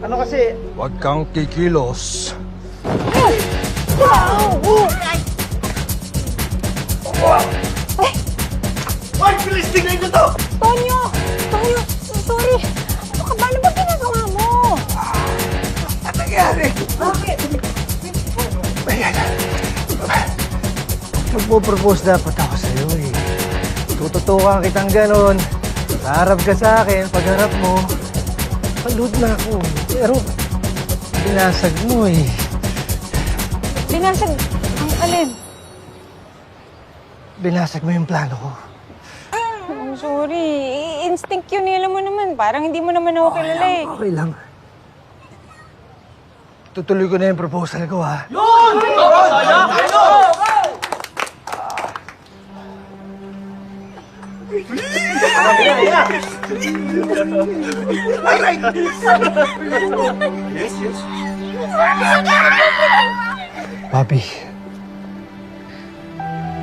Ano kasi... Huwag kang kikilos. Hoy! Bilis! Tignan ko to! Tonyo! Tonyo! Sorry! Ano ka ba? Ano ba ginagawa mo? Ano nangyari? Bakit? Ayan. Magpo-propose dapat ako sa'yo eh. Tututukan kitang ganon. Harap ka sa akin, pagharap mo. Palud na ako. Pero, binasag mo eh. Binasag ang alin? Binasag mo yung plano ko. Oh, sorry. Instinct yun. Alam mo naman. Parang hindi mo naman ako kilala eh. Okay lang. Tutuloy ko na yung proposal ko ha. Papi,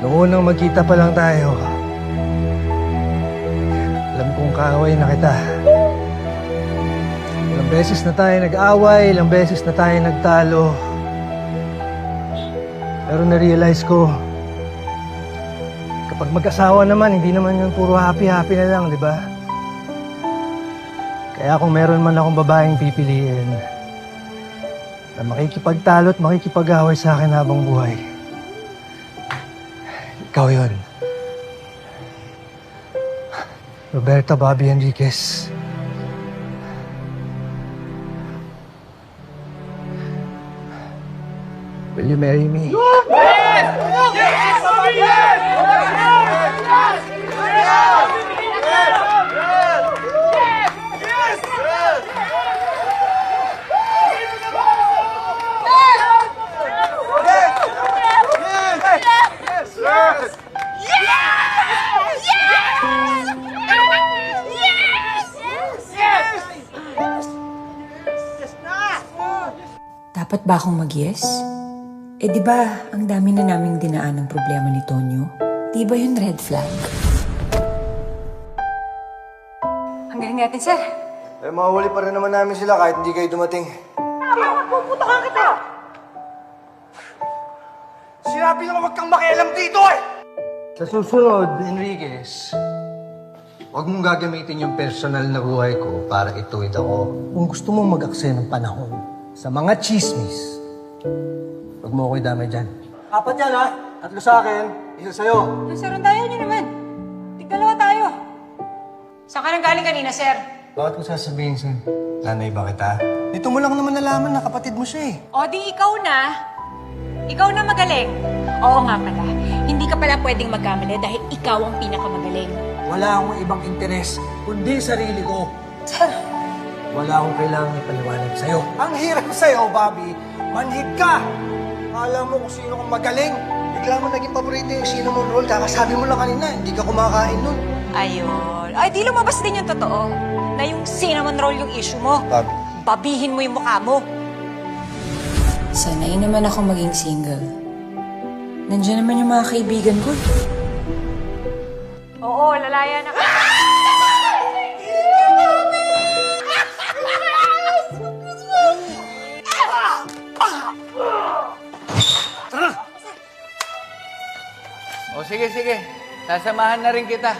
noong unang magkita pa lang tayo, alam kong kaaway na kita. Ilang beses na tayo nag-away, ilang beses na tayo nagtalo. Pero na-realize ko, kapag mag-asawa naman, hindi naman yun puro happy-happy na lang, di ba? Kaya kung meron man akong babaeng pipiliin, na makikipagtalo at makikipag-away sa akin habang buhay, ikaw yun. Roberta Bobby Enriquez. Will you marry me? Dapat ba akong mag-yes? Eh di ba, ang dami na naming dinaan ng problema ni Tonyo? Di ba yun red flag? Ang galing natin, sir. Eh, mahuli pa rin naman namin sila kahit hindi kayo dumating. Puputokan kita! Sinabi na huwag kang makialam dito eh! Sa susunod, Enriquez, huwag mong gagamitin yung personal na buhay ko para ituwid ako. Kung gusto mong mag-aksaya ng panahon sa mga chismis, huwag mo ako'y damay dyan. Apat yan ha? Tatlo sa akin, isa sa'yo. Sir, ang tayo niyo naman. Tigdalawa tayo. Saan ka nang galing kanina, sir? Bakit ko sasabihin sa'yo? Nanay ba kita? Dito mo lang naman nalaman na kapatid mo siya eh. O di ikaw na. Ikaw na magaling. Oo nga pala. Hindi ka pala pwedeng magkamali dahil ikaw ang pinakamagaling. Wala akong ibang interes, kundi sarili ko. Sir, Wala akong kailangang ipaliwanag sa'yo. Ang hirap sa'yo, Bobby. Manhid ka! Alam mo kung sino kang magaling. Bigla mo naging paborito yung cinnamon roll. Kakasabi mo lang kanina, hindi ka kumakain nun. ayun. Ay, di lumabas din yung totoo. Na yung cinnamon roll yung issue mo. Bobby. Babihin mo yung mukha mo. Sanay naman ako maging single. Nandiyan naman yung mga kaibigan ko. Oo, lalaya na ka. O sige, sige. Sasamahan na rin kita.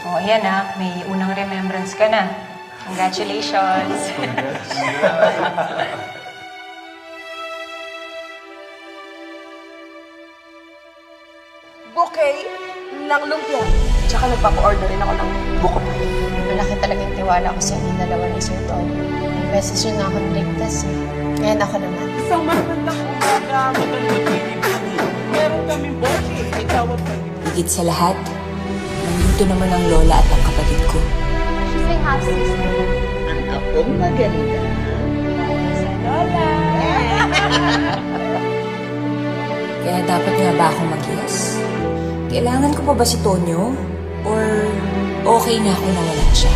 Oh, ayan ha. May unang remembrance ka na. Congratulations. Bouquet ng lumpia. Tsaka nagpapa-order rin ako ng buko. Malaki talagang tiwala ko sa inyo dalawa ni Sir Tony. Beses yun na ako niligtas eh. Ngayon ako naman. Isang maganda ko na magandang pinibini. Meron kaming bouquet. Itawag ka. Higit sa lahat, nandito naman ang lola at ang kapatid ko. She's my half-sister. Ang akong maganda. Sa lola. Kaya dapat nga ba ako mag-yes? Kailangan ko pa ba si Tonyo? Or okay na ako na wala siya?